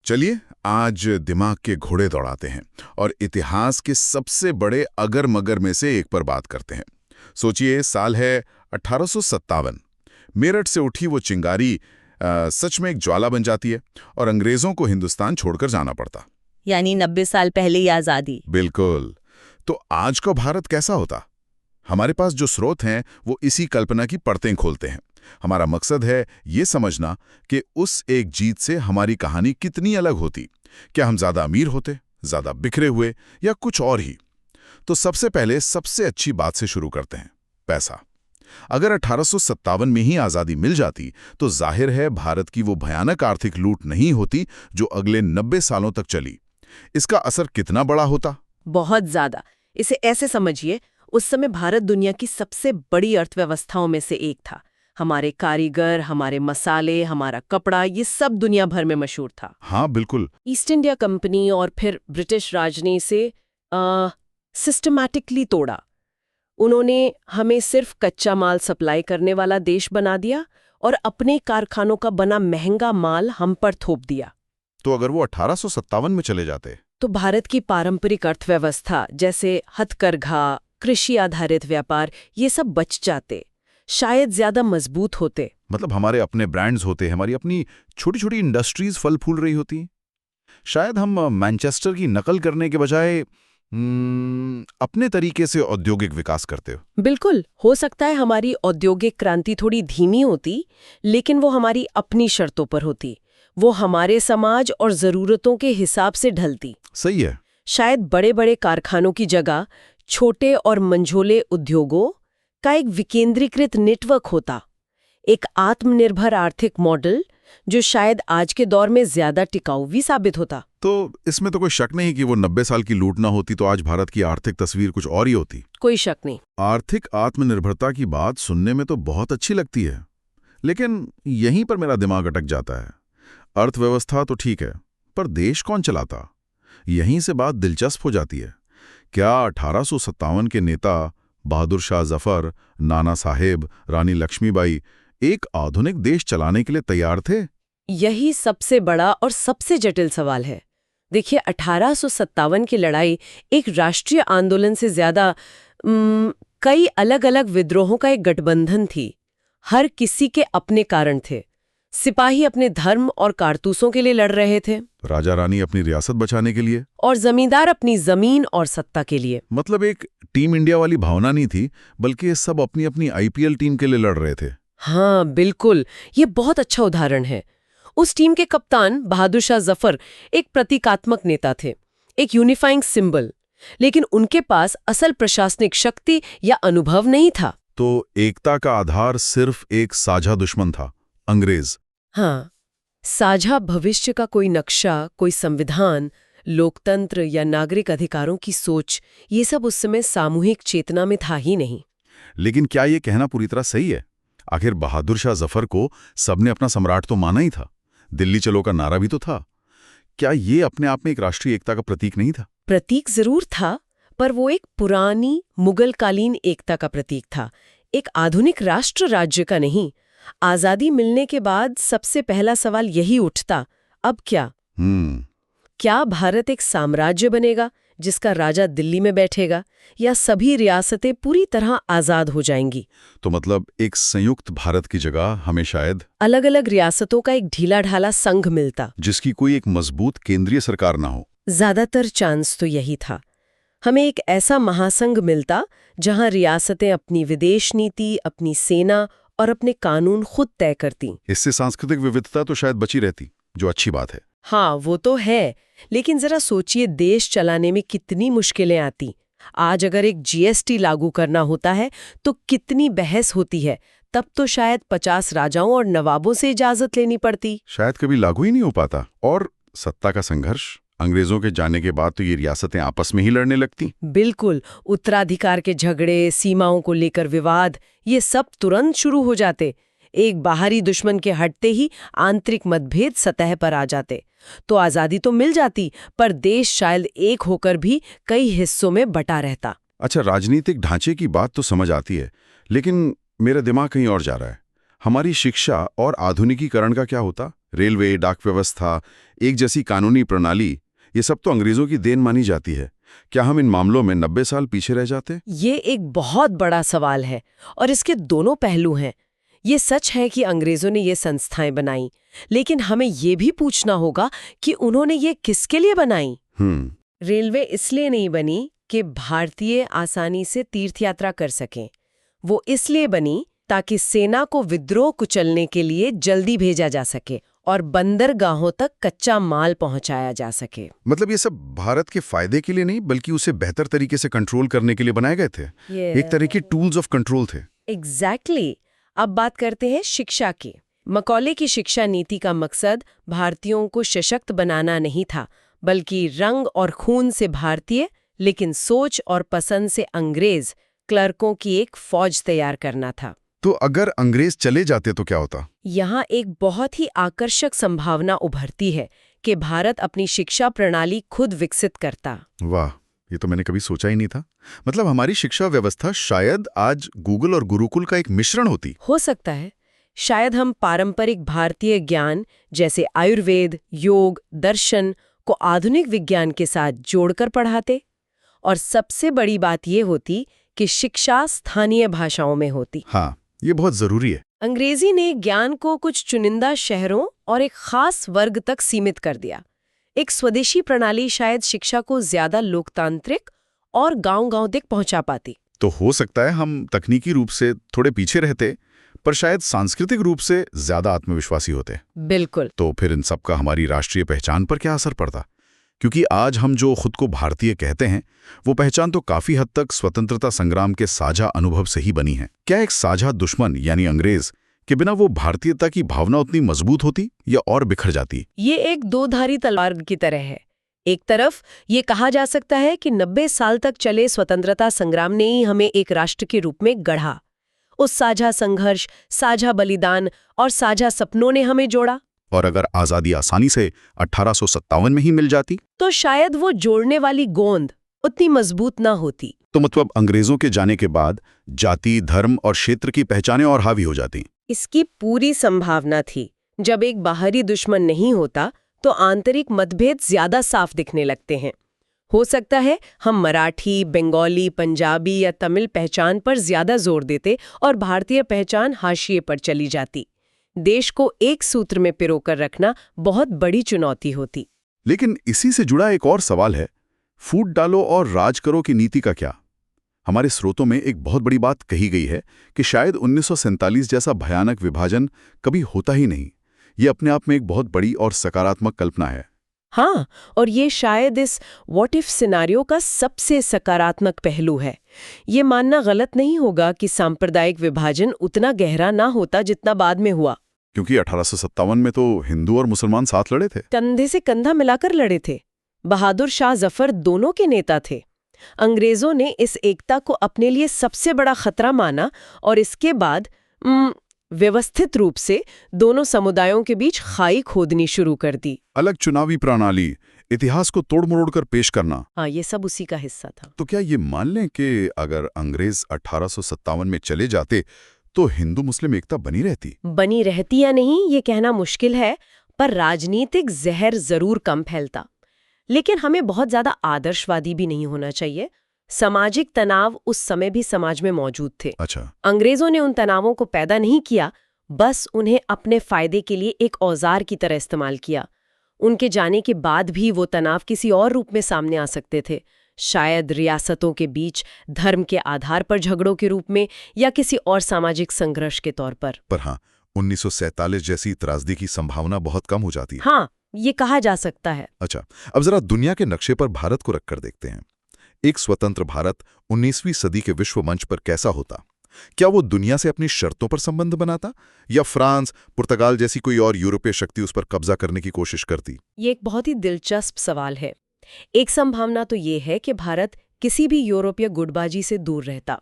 चलिए आज दिमाग के घोड़े दौड़ाते हैं और इतिहास के सबसे बड़े अगर मगर में से एक पर बात करते हैं। सोचिए, साल है 1857। मेरठ से उठी वो चिंगारी सच में एक ज्वाला बन जाती है और अंग्रेजों को हिंदुस्तान छोड़कर जाना पड़ता। यानी 90 साल पहले ही आजादी। बिल्कुल। तो आज का भारत कैसा होता? हमारे पास जो स्रोत हैं वो इसी कल्पना की परतें खोलते हैं। हमारा मकसद है ये समझना कि उस एक जीत से हमारी कहानी कितनी अलग होती। क्या हम ज्यादा अमीर होते, ज्यादा बिखरे हुए, या कुछ और ही? तो सबसे पहले सबसे अच्छी बात से शुरू करते हैं, पैसा। अगर 1857 में ही आजादी मिल जाती तो जाहिर है भारत की वो भयानक आर्थिक लूट नहीं होती जो अगले 90 सालों तक चली। इसका असर कितना बड़ा होता? बहुत ज्यादा। इसे ऐसे समझिए, उस समय भारत दुनिया की सबसे बड़ी अर्थव्यवस्थाओं में से एक था। हमारे कारीगर, हमारे मसाले, हमारा कपड़ा, ये सब दुनिया भर में मशहूर था। हाँ बिल्कुल। ईस्ट इंडिया कंपनी और फिर ब्रिटिश राज ने इसे सिस्टमैटिकली तोड़ा। उन्होंने हमें सिर्फ कच्चा माल सप्लाई करने वाला देश बना दिया और अपने कारखानों का बना महंगा माल हम पर थोप दिया। तो अगर वो 1857 में चले जाते तो भारत की पारंपरिक अर्थव्यवस्था जैसे हथकरघा, कृषि आधारित व्यापार, ये सब बच जाते, शायद ज्यादा मजबूत होते। मतलब हमारे अपने ब्रांड्स होते, हमारी अपनी छोटी छोटी इंडस्ट्रीज फल फूल रही होती। शायद हम मैनचेस्टर की नकल करने के बजाय अपने तरीके से औद्योगिक विकास करते हो। बिल्कुल, हो सकता है हमारी औद्योगिक क्रांति थोड़ी धीमी होती, लेकिन वो हमारी अपनी शर्तों पर होती। वो हमारे समाज और जरूरतों के हिसाब से ढलती। सही है। शायद बड़े बड़े कारखानों की जगह छोटे और मंझोले उद्योगों का एक विकेंद्रीकृत नेटवर्क होता, एक आत्मनिर्भर आर्थिक मॉडल जो शायद आज के दौर में ज्यादा टिकाऊ भी साबित होता। तो इसमें तो कोई शक नहीं कि वो 90 साल की लूट ना होती तो आज भारत की आर्थिक तस्वीर कुछ और ही होती। कोई शक नहीं। आर्थिक आत्मनिर्भरता की बात सुनने में तो बहुत अच्छी लगती है, लेकिन यहीं पर मेरा दिमाग अटक जाता है। अर्थव्यवस्था तो ठीक है, पर देश कौन चलाता? यहीं से बात दिलचस्प हो जाती है। क्या 1857 के नेता बहादुर शाह जफर, नाना साहेब, रानी लक्ष्मीबाई एक आधुनिक देश चलाने के लिए तैयार थे? यही सबसे बड़ा और सबसे जटिल सवाल है। देखिए, 1857 की लड़ाई एक राष्ट्रीय आंदोलन से ज्यादा कई अलग अलग विद्रोहों का एक गठबंधन थी। हर किसी के अपने कारण थे। सिपाही अपने धर्म और कारतूसों के लिए लड़ रहे थे, राजा रानी अपनी रियासत बचाने के लिए, और जमींदार अपनी जमीन और सत्ता के लिए। मतलब एक टीम इंडिया वाली भावना नहीं थी, बल्कि ये सब अपनी अपनी आईपीएल टीम के लिए लड़ रहे थे। हाँ बिल्कुल, ये बहुत अच्छा उदाहरण है। उस टीम के कप्तान बहादुर शाह जफर एक प्रतीकात्मक नेता थे, एक यूनिफाइंग सिंबल, लेकिन उनके पास असल प्रशासनिक शक्ति या अनुभव नहीं था। तो एकता का आधार सिर्फ एक साझा दुश्मन था, अंग्रेज। हाँ, साझा भविष्य का कोई नक्शा, कोई संविधान, लोकतंत्र या नागरिक अधिकारों की सोच, ये सब उस समय सामूहिक चेतना में था ही नहीं। लेकिन क्या ये कहना पूरी तरह सही है? आखिर बहादुर शाह जफर को सबने अपना सम्राट तो माना ही था, दिल्ली चलो का नारा भी तो था। क्या ये अपने आप में एक राष्ट्रीय एकता का प्रतीक नहीं था? प्रतीक जरूर था, पर वो एक पुरानी मुगलकालीन एकता का प्रतीक था, एक आधुनिक राष्ट्र राज्य का नहीं। आजादी मिलने के बाद सबसे पहला सवाल यही उठता, अब क्या? क्या भारत एक साम्राज्य बनेगा जिसका राजा दिल्ली में बैठेगा, या सभी रियासतें पूरी तरह आजाद हो जाएंगी? तो मतलब एक संयुक्त भारत की जगह हमें शायद अलग अलग रियासतों का एक ढीला ढाला संघ मिलता, जिसकी कोई एक मजबूत केंद्रीय सरकार ना हो। ज्यादातर चांस तो यही था। हमें एक ऐसा महासंघ मिलता जहां रियासतें अपनी विदेश नीति, अपनी सेना और अपने कानून खुद तय करती। इससे सांस्कृतिक विविधता तो शायद बची रहती, जो अच्छी बात है। हाँ वो तो है, लेकिन जरा सोचिए देश चलाने में कितनी मुश्किलें आती। आज अगर एक जीएसटी लागू करना होता है तो कितनी बहस होती है। तब तो शायद 50 राजाओं और नवाबों से इजाजत लेनी पड़ती। शायद कभी लागू ही नहीं हो पाता। और सत्ता का संघर्ष, अंग्रेजों के जाने के बाद तो ये रियासतें आपस में ही लड़ने लगती। बिल्कुल, उत्तराधिकार के झगड़े, सीमाओं को लेकर विवाद, ये सब तुरंत शुरू हो जाते। एक बाहरी दुश्मन के हटते ही आंतरिक मतभेद सतह पर आ जाते। तो आजादी तो मिल जाती, पर देश शायद एक होकर भी कई हिस्सों में बटा रहता। अच्छा, राजनीतिक ढांचे की बात तो समझ आती है, लेकिन मेरा दिमाग कहीं और जा रहा है। हमारी शिक्षा और आधुनिकीकरण का क्या होता? रेलवे, डाक व्यवस्था, एक जैसी कानूनी प्रणाली, ये सब तो अंग्रेजों की देन मानी जाती है। क्या हम इन मामलों में 90 साल पीछे रह जाते? ये एक बहुत बड़ा सवाल है और इसके दोनों पहलू हैं। ये सच है कि अंग्रेजों ने ये संस्थाएं बनाई, लेकिन हमें ये भी पूछना होगा कि उन्होंने ये किसके लिए बनाई। रेलवे इसलिए नहीं बनी कि भारतीय आसानी से तीर्थयात्रा कर सकें। वो इसलिए बनी ताकि सेना को विद्रोह कुचलने के लिए जल्दी भेजा जा सके और बंदरगाहों तक कच्चा माल पहुंचाया जा सके। मतलब ये सब भारत के फायदे के लिए नहीं, बल्कि उसे बेहतर तरीके से कंट्रोल करने के लिए बनाए गए थे। एक तरह के टूल्स ऑफ कंट्रोल थे। एग्जैक्टली। अब बात करते हैं शिक्षा की। मकौले की शिक्षा नीति का मकसद भारतीयों को सशक्त बनाना नहीं था, बल्कि रंग और खून से भारतीय लेकिन सोच और पसंद से अंग्रेज क्लर्कों की एक फौज तैयार करना था। तो अगर अंग्रेज चले जाते तो क्या होता? यहाँ एक बहुत ही आकर्षक संभावना उभरती है कि भारत अपनी शिक्षा प्रणाली खुद विकसित करता। वाह, ये तो मैंने कभी सोचा ही नहीं था। मतलब हमारी शिक्षा व्यवस्था शायद आज गूगल और गुरुकुल का एक मिश्रण होती। हो सकता है। शायद हम पारंपरिक भारतीय ज्ञान जैसे आयुर्वेद, योग, दर्शन को आधुनिक विज्ञान के साथ जोड़कर पढ़ाते। और सबसे बड़ी बात ये होती कि शिक्षा स्थानीय भाषाओं में होती। हाँ, ये बहुत जरूरी है। अंग्रेजी ने ज्ञान को कुछ चुनिंदा शहरों और एक खास वर्ग तक सीमित कर दिया। एक स्वदेशी प्रणाली शायद शिक्षा को ज्यादा लोकतांत्रिक और गांव-गांव तक पहुंचा पाती। तो हो सकता है हम तकनीकी रूप से थोड़े पीछे रहते, पर शायद सांस्कृतिक रूप से ज्यादा आत्मविश्वासी होते। बिल्कुल। तो फिर इन सब का हमारी राष्ट्रीय पहचान पर क्या असर पड़ता? क्योंकि आज हम जो खुद को भारतीय कहते हैं, वो पहचान तो काफी हद तक स्वतंत्रता संग्राम के साझा अनुभव से ही बनी है। क्या एक साझा दुश्मन यानी अंग्रेज के बिना वो भारतीयता की भावना उतनी मजबूत होती या और बिखर जाती? ये एक दो-धारी तलवार की तरह है। एक तरफ ये कहा जा सकता है कि 90 साल तक चले स्वतंत्रता संग्राम ने ही हमें एक राष्ट्र के रूप में गढ़ा। उस साझा संघर्ष, साझा बलिदान और साझा सपनों ने हमें जोड़ा। और अगर आजादी आसानी से 1857 में ही मिल जाती, तो शायद वो जोड़ने वाली गोंद उतनी मजबूत ना होती। तो मतलब अंग्रेजों के जाने के बाद जाति, धर्म और क्षेत्र की पहचानें और हावी हो जाती। इसकी पूरी संभावना थी। जब एक बाहरी दुश्मन नहीं होता तो आंतरिक मतभेद ज्यादा साफ दिखने लगते हैं। हो सकता है हम मराठी, बंगाली, पंजाबी या तमिल पहचान पर ज्यादा जोर देते और भारतीय पहचान हाशिए पर चली जाती। देश को एक सूत्र में पिरोकर रखना बहुत बड़ी चुनौती होती। लेकिन इसी से जुड़ा एक और सवाल है, फूट डालो और राज करो की नीति का क्या? हमारे स्रोतों में एक बहुत बड़ी बात कही गई है कि शायद 1947 जैसा भयानक विभाजन कभी होता ही नहीं। ये अपने आप में एक बहुत बड़ी और सकारात्मक कल्पना है। हाँ, और ये शायद इस व्हाट इफ सिनेरियो का सबसे सकारात्मक पहलू है। ये मानना गलत नहीं होगा कि सांप्रदायिक विभाजन उतना गहरा ना होता जितना बाद में हुआ। क्योंकि 1857 में तो हिंदू और मुसलमान साथ लड़े थे, कंधे से कंधा मिलाकर लड़े थे। बहादुर शाह जफर दोनों के नेता थे। अंग्रेजों ने इस एकता को अपने लिए सबसे बड़ा खतरा माना और इसके बाद व्यवस्थित रूप से दोनों समुदायों के बीच खाई खोदनी शुरू कर दी। अलग चुनावी प्रणाली, इतिहास को तोड़ मरोड़ कर पेश करना। हाँ, ये सब उसी का हिस्सा था। तो क्या ये मान लें कि अगर अंग्रेज 1857 में चले जाते तो हिंदू मुस्लिम एकता बनी रहती? बनी रहती या नहीं ये कहना मुश्किल है, पर राजनीतिक जहर जरूर कम फैलता। लेकिन हमें बहुत ज्यादा आदर्शवादी भी नहीं होना चाहिए। सामाजिक तनाव उस समय भी समाज में मौजूद थे। अच्छा। अंग्रेजों ने उन तनावों को पैदा नहीं किया, बस उन्हें अपने फायदे के लिए एक औजार की तरह इस्तेमाल किया। उनके जाने के बाद भी वो तनाव किसी और रूप में सामने आ सकते थे, शायद रियासतों के बीच धर्म के आधार पर झगड़ों के रूप में या किसी और सामाजिक संघर्ष के तौर पर। पर हाँ, 1947 जैसी त्रासदी की संभावना बहुत कम हो जाती है। हाँ, ये कहा जा सकता है। अच्छा, अब जरा दुनिया के नक्शे पर भारत को रखकर देखते हैं। एक स्वतंत्र भारत 19वीं सदी के विश्व मंच पर कैसा होता? क्या वो दुनिया से अपनी शर्तों पर संबंध बनाता या फ्रांस, पुर्तगाल जैसी कोई और यूरोपीय शक्ति उस पर कब्जा करने की कोशिश करती? ये एक बहुत ही दिलचस्प सवाल है। एक संभावना तो ये है कि भारत किसी भी यूरोपीय गुटबाजी से दूर रहता।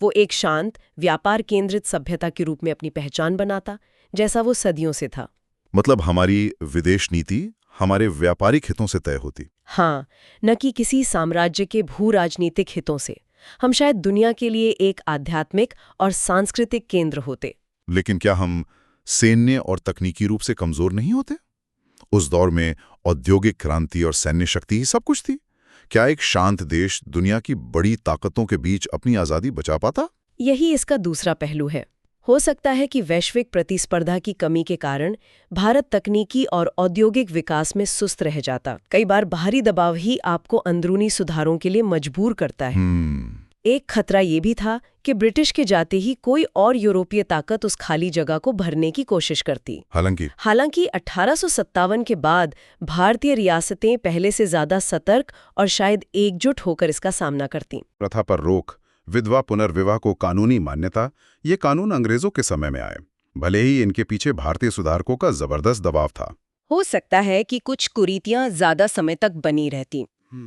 वो एक शांत, व्यापार केंद्रित सभ्यता के रूप में अपनी पहचान बनाता, जैसा वो सदियों से था। मतलब हमारी विदेश नीति हमारे व्यापारिक हितों से तय होती? हाँ, न कि किसी साम्राज्य के भू राजनीतिक हितों से। हम शायद दुनिया के लिए एक आध्यात्मिक और सांस्कृतिक केंद्र होते। लेकिन क्या हम सैन्य और तकनीकी रूप से कमजोर नहीं होते? उस दौर में औद्योगिक क्रांति और सैन्य शक्ति ही सब कुछ थी। क्या एक शांत देश दुनिया की बड़ी ताकतों के बीच अपनी आजादी बचा पाता? यही इसका दूसरा पहलू है। हो सकता है कि वैश्विक प्रतिस्पर्धा की कमी के कारण भारत तकनीकी और औद्योगिक विकास में सुस्त रह जाता। कई बार बाहरी दबाव ही आपको अंदरूनी सुधारों के लिए मजबूर करता है। एक खतरा ये भी था कि ब्रिटिश के जाते ही कोई और यूरोपीय ताकत उस खाली जगह को भरने की कोशिश करती। हालांकि 1857 के बाद भारतीय रियासतें पहले से ज्यादा सतर्क और शायद एकजुट होकर इसका सामना करती। प्रथा पर रोक, विधवा पुनर्विवाह को कानूनी मान्यता, ये कानून अंग्रेजों के समय में आए। भले ही इनके पीछे भारतीय सुधारकों का जबरदस्त दबाव था। हो सकता है कि कुछ कुरीतियां ज्यादा समय तक बनी रहती।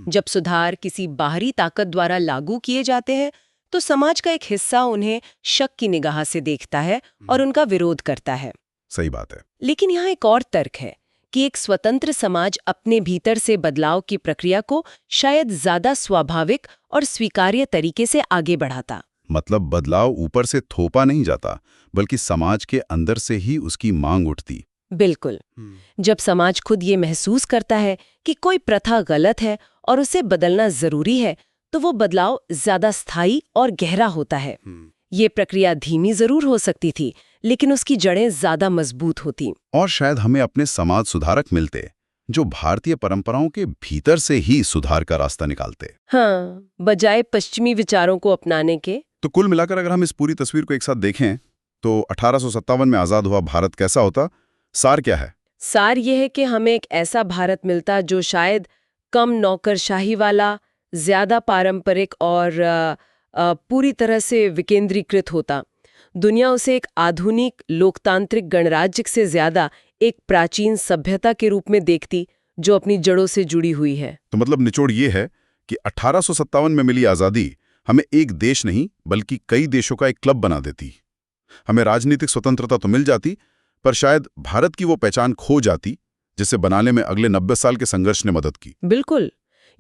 जब सुधार किसी बाहरी ताकत द्वारा लागू किए जाते हैं तो समाज का एक हिस्सा उन्हें शक की निगाह से देखता है और उनका विरोध करता है। सही बात है। लेकिन यहाँ एक और तर्क है कि एक स्वतंत्र समाज अपने भीतर से बदलाव की प्रक्रिया को शायद ज्यादा स्वाभाविक और स्वीकार्य तरीके से आगे बढ़ाता। मतलब बदलाव ऊपर से थोपा नहीं जाता, बल्कि समाज के अंदर से ही उसकी मांग उठती। बिल्कुल। जब समाज खुद ये महसूस करता है कि कोई प्रथा गलत है और उसे बदलना जरूरी है, तो वो बदलाव ज्यादा स्थायी और गहरा होता है। ये प्रक्रिया धीमी जरूर हो सकती थी, लेकिन उसकी जड़ें ज्यादा मजबूत होती। और शायद हमें अपने समाज सुधारक मिलते जो भारतीय परंपराओं के भीतर से ही सुधार का रास्ता निकालते। हाँ, बजाय पश्चिमी विचारों को अपनाने के। तो कुल मिलाकर अगर हम इस पूरी तस्वीर को एक साथ देखें तो 1857 में आजाद हुआ भारत कैसा होता? सार क्या है? सार यह है कि हमें एक ऐसा भारत मिलता जो शायद कम नौकरशाही वाला, ज्यादा पारंपरिक और पूरी तरह से विकेंद्रीकृत होता। दुनिया उसे एक आधुनिक लोकतांत्रिक गणराज्य से ज्यादा एक प्राचीन सभ्यता के रूप में देखती, जो अपनी जड़ों से जुड़ी हुई है। तो मतलब निचोड़ ये है कि 1857 में मिली आजादी हमें एक देश नहीं बल्कि कई देशों का एक क्लब बना देती। हमें राजनीतिक स्वतंत्रता तो मिल जाती, पर शायद भारत की वो पहचान खो जाती जिसे बनाने में अगले 90 साल के संघर्ष ने मदद की। बिल्कुल।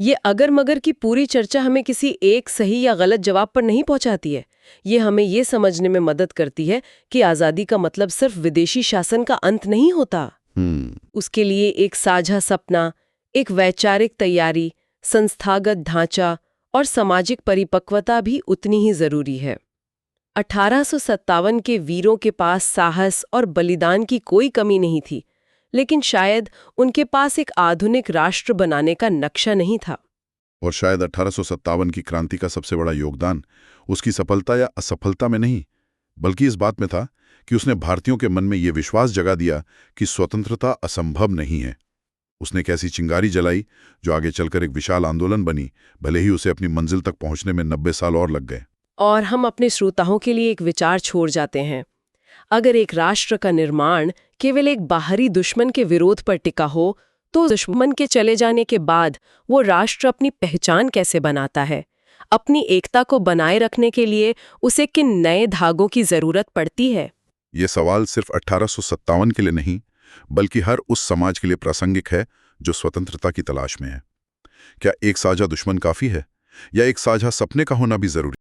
ये अगर मगर की पूरी चर्चा हमें किसी एक सही या गलत जवाब पर नहीं पहुंचाती है। ये हमें ये समझने में मदद करती है कि आज़ादी का मतलब सिर्फ विदेशी शासन का अंत नहीं होता। उसके लिए एक साझा सपना, एक वैचारिक तैयारी, संस्थागत ढांचा और सामाजिक परिपक्वता भी उतनी ही जरूरी है। 1857 के वीरों के पास साहस और बलिदान की कोई कमी नहीं थी, लेकिन शायद उनके पास एक आधुनिक राष्ट्र बनाने का नक्शा नहीं था। और शायद 1857 की क्रांति का सबसे बड़ा योगदान उसकी सफलता या असफलता में नहीं, बल्कि इस बात में था कि उसने भारतीयों के मन में ये विश्वास जगा दिया कि स्वतंत्रता असंभव नहीं है। उसने एक ऐसी चिंगारी जलाई जो आगे चलकर एक विशाल आंदोलन बनी, भले ही उसे अपनी मंजिल तक पहुंचने में 90 साल और लग गए। और हम अपने श्रोताओं के लिए एक विचार छोड़ जाते हैं। अगर एक राष्ट्र का निर्माण केवल एक बाहरी दुश्मन के विरोध पर टिका हो, तो दुश्मन के चले जाने के बाद वो राष्ट्र अपनी पहचान कैसे बनाता है? अपनी एकता को बनाए रखने के लिए उसे किन नए धागों की जरूरत पड़ती है? ये सवाल सिर्फ 1857 के लिए नहीं, बल्कि हर उस समाज के लिए प्रासंगिक है जो स्वतंत्रता की तलाश में है। क्या एक साझा दुश्मन काफी है, या एक साझा सपने का होना भी जरूरी?